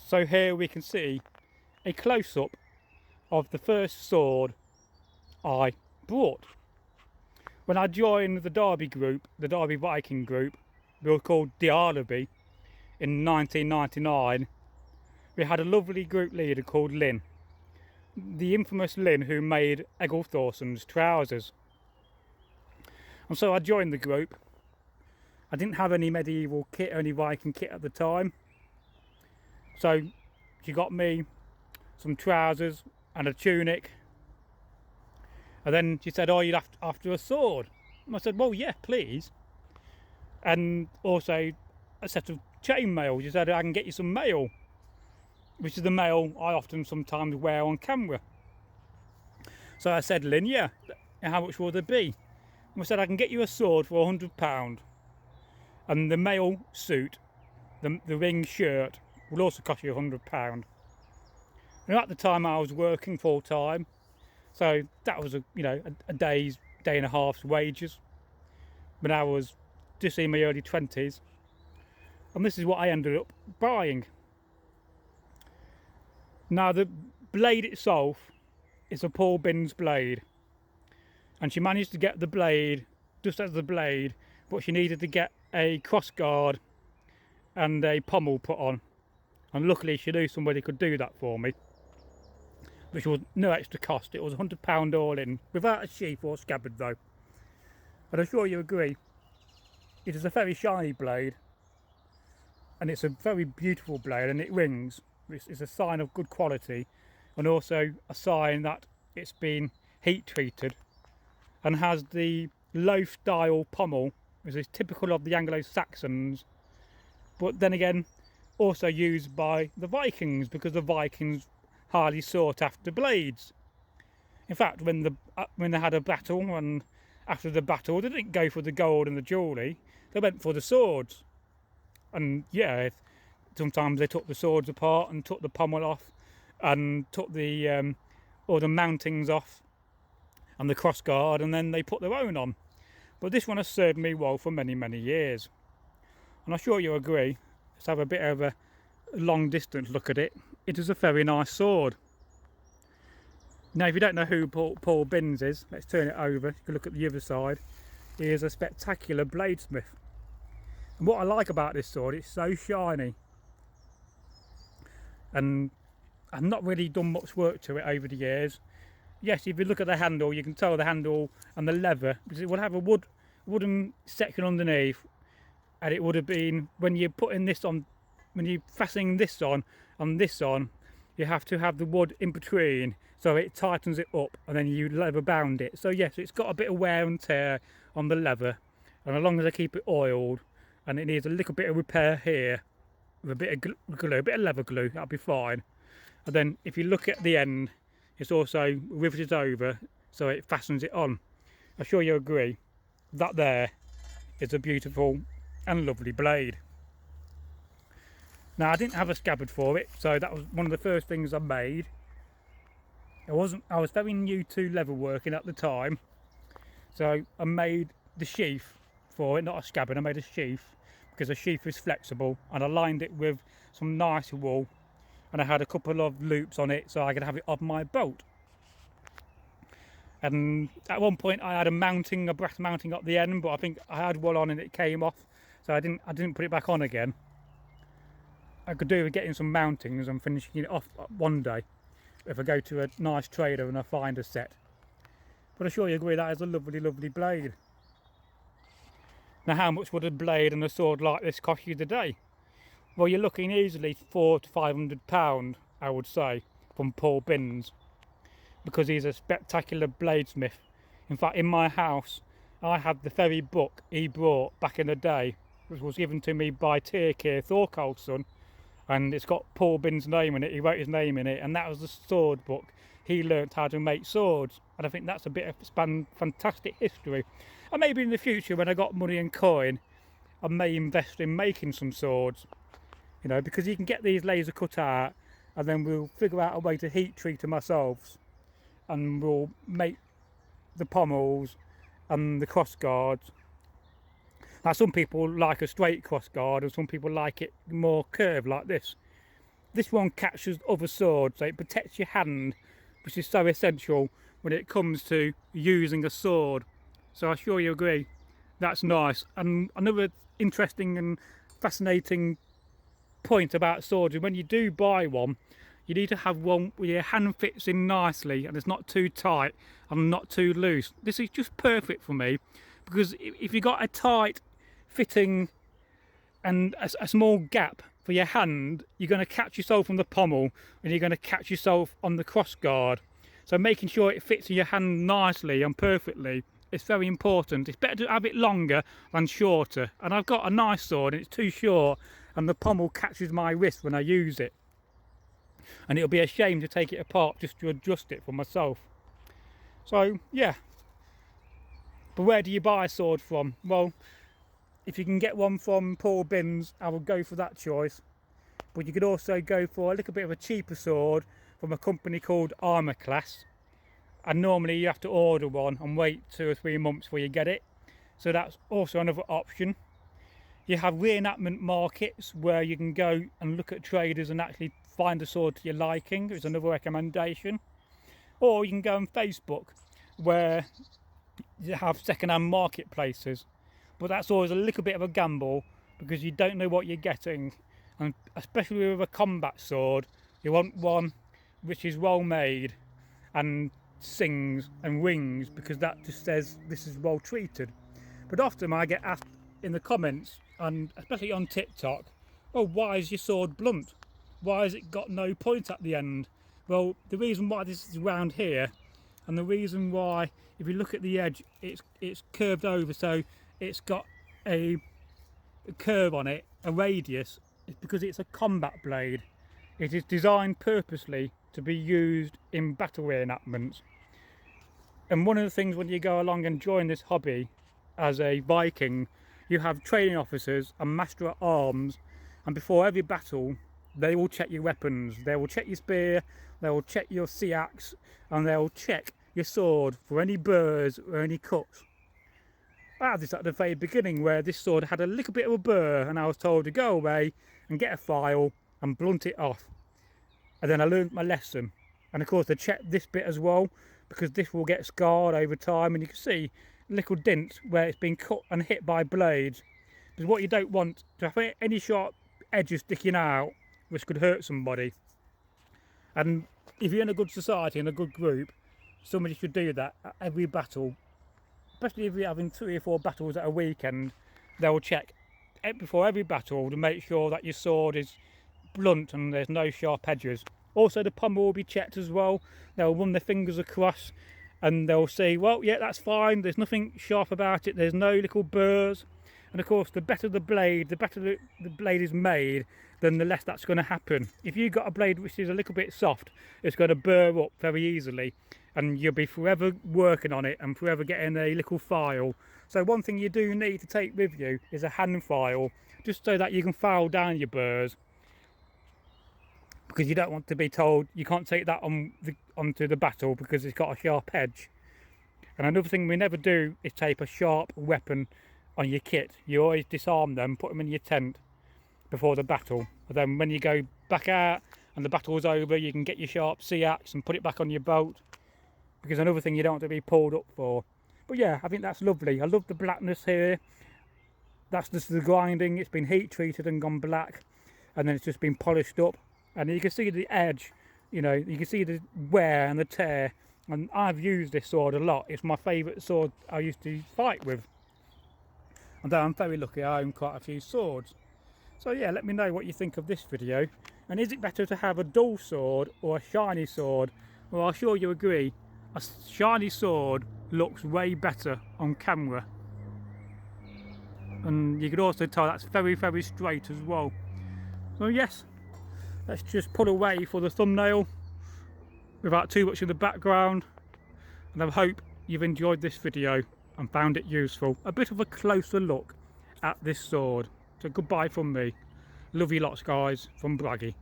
So here we can see a close-up of the first sword I bought. When I joined the Derby group, the Derby Viking group, we were called the Derby in 1999. We had a lovely group leader called Lynn, the infamous Lynn who made Egglethorsen's trousers. And so I joined the group. I didn't have any medieval kit, any Viking kit at the time. So she got me some trousers and a tunic. And then she said, oh, you'd after a sword. And I said, well, yeah, please. And also a set of chainmail. She said, I can get you some mail, which is the mail I often sometimes wear on camera. So I said, Lynn, yeah, how much will there be? And I said, I can get you a sword for £100. And the mail suit, the ring shirt, will also cost you £100. And at the time I was working full time, so that was a day and a half's wages when I was just in my early 20s. And this is what I ended up buying. Now the blade itself is a Paul Binns blade, and she managed to get the blade just as the blade, but she needed to get a cross guard and a pommel put on, and luckily she knew somebody could do that for me, which was no extra cost. It was £100 all in, without a sheath or scabbard though. And I'm sure you agree, it is a very shiny blade, and it's a very beautiful blade, and it rings, which is a sign of good quality, and also a sign that it's been heat treated, and has the loaf style pommel, which is typical of the Anglo-Saxons, but then again also used by the Vikings, because the Vikings highly sought after blades. In fact, when they had a battle, and after the battle they didn't go for the gold and the jewellery, they went for the swords. And yeah, sometimes they took the swords apart and took the pommel off and took the all the mountings off and the cross guard, and then they put their own on. But this one has served me well for many years, and I'm sure you agree. Let's have a bit of a long distance look at it. It is a very nice sword. Now if you don't know who Paul Binns is, let's turn it over. You can look at the other side. He is a spectacular bladesmith, and what I like about this sword, it's so shiny, and I've not really done much work to it over the years. Yes, if you look at the handle, you can tell the handle and the leather, because it would have a wooden section underneath, and it would have been, when you're putting this on, when you're fastening this on and this on, you have to have the wood in between so it tightens it up, and then you leather bound it. So yes, it's got a bit of wear and tear on the leather, and as long as I keep it oiled, and it needs a little bit of repair here with a bit of glue, a bit of leather glue, that'll be fine. And then if you look at the end, it's also riveted over so it fastens it on. I'm sure you agree that there is a beautiful and lovely blade. Now I didn't have a scabbard for it, so that was one of the first things I made. I was very new to leather working at the time, so I made the sheath for it, not a scabbard. I made a sheath because a sheath is flexible, and I lined it with some nice wool, and I had a couple of loops on it so I could have it on my belt. And at one point I had a brass mounting at the end, but I think I had one on and it came off, so I didn't put it back on again. I could do with getting some mountings and finishing it off one day if I go to a nice trader and I find a set. But I sure you agree that is a lovely blade. Now how much would a blade and a sword like this cost you today? Well, you're looking easily £400 to £500, I would say, from Paul Binns, because he's a spectacular bladesmith. In fact, in my house I have the very book he brought back in the day, which was given to me by Tyrkir Thorkelsson, and it's got Paul Binns' name in it. He wrote his name in it, and that was the sword book. He learnt how to make swords, and I think that's a bit of fantastic history. And maybe in the future, when I got money and coin, I may invest in making some swords, you know, because you can get these laser cut out, and then we'll figure out a way to heat treat them ourselves, and we'll make the pommels and the cross guards. Now some people like a straight cross guard, and some people like it more curved like this. This one catches other swords, so it protects your hand, which is so essential when it comes to using a sword. So I'm sure you agree, that's nice. And another interesting and fascinating point about swords is when you do buy one, you need to have one where your hand fits in nicely and it's not too tight and not too loose. This is just perfect for me, because if you've got a tight fitting and a small gap for your hand, you're going to catch yourself on the pommel and you're going to catch yourself on the cross guard. So making sure it fits in your hand nicely and perfectly is very important. It's better to have it longer than shorter. And I've got a nice sword and it's too short and the pommel catches my wrist when I use it. And it'll be a shame to take it apart just to adjust it for myself. So yeah. But where do you buy a sword from? Well, if you can get one from Paul Binns, I would go for that choice. But you could also go for a little bit of a cheaper sword from a company called Armour Class. And normally you have to order one and wait 2 or 3 months before you get it. So that's also another option. You have reenactment markets where you can go and look at traders and actually find a sword to your liking. It's another recommendation. Or you can go on Facebook where you have second-hand marketplaces. But that's always a little bit of a gamble because you don't know what you're getting. And especially with a combat sword, you want one which is well made and sings and rings, because that just says this is well treated. But often I get asked in the comments, and especially on TikTok, oh, why is your sword blunt? Why has it got no point at the end? Well, the reason why this is round here, and the reason why, if you look at the edge, it's curved over, so it's got a curve on it, a radius, is because it's a combat blade. It is designed purposely to be used in battle reenactments. And one of the things when you go along and join this hobby as a Viking, you have training officers and master at arms, and before every battle they will check your weapons. They will check your spear, they will check your sea axe, and they will check your sword for any burrs or any cuts. I had this at the very beginning where this sword had a little bit of a burr and I was told to go away and get a file and blunt it off. And then I learned my lesson. And of course they checked this bit as well, because this will get scarred over time, and you can see little dents where it's been cut and hit by blades. Because what you don't want to have any sharp edges sticking out which could hurt somebody. And if you're in a good society and a good group, somebody should do that at every battle. Especially if you're having 3 or 4 battles at a weekend, they will check before every battle to make sure that your sword is blunt and there's no sharp edges. Also the pommel will be checked as well. They'll run their fingers across and they'll say, well, yeah, that's fine, there's nothing sharp about it, there's no little burrs. And of course the better the blade is made, then the less that's going to happen. If you've got a blade which is a little bit soft, it's going to burr up very easily, and you'll be forever working on it and forever getting a little file. So one thing you do need to take with you is a hand file, just so that you can file down your burrs, because you don't want to be told you can't take that onto the battle because it's got a sharp edge. And another thing we never do is tape a sharp weapon on your kit. You always disarm them, put them in your tent before the battle, and then when you go back out and the battle is over, you can get your sharp sea axe and put it back on your boat, because another thing you don't want to be pulled up for. But yeah, I think that's lovely. I love the blackness here. That's just the grinding. It's been heat treated and gone black, and then it's just been polished up, and you can see the edge, you know, you can see the wear and the tear. And I've used this sword a lot. It's my favourite sword I used to fight with, and I'm very lucky I own quite a few swords. So yeah, let me know what you think of this video, and is it better to have a dull sword or a shiny sword? Well, I'm sure you agree, a shiny sword looks way better on camera, and you can also tell that's very, very straight as well. So yes, let's just pull away for the thumbnail without too much in the background, and I hope you've enjoyed this video and found it useful. A bit of a closer look at this sword. So goodbye from me. Love you lots, guys, from Braggy.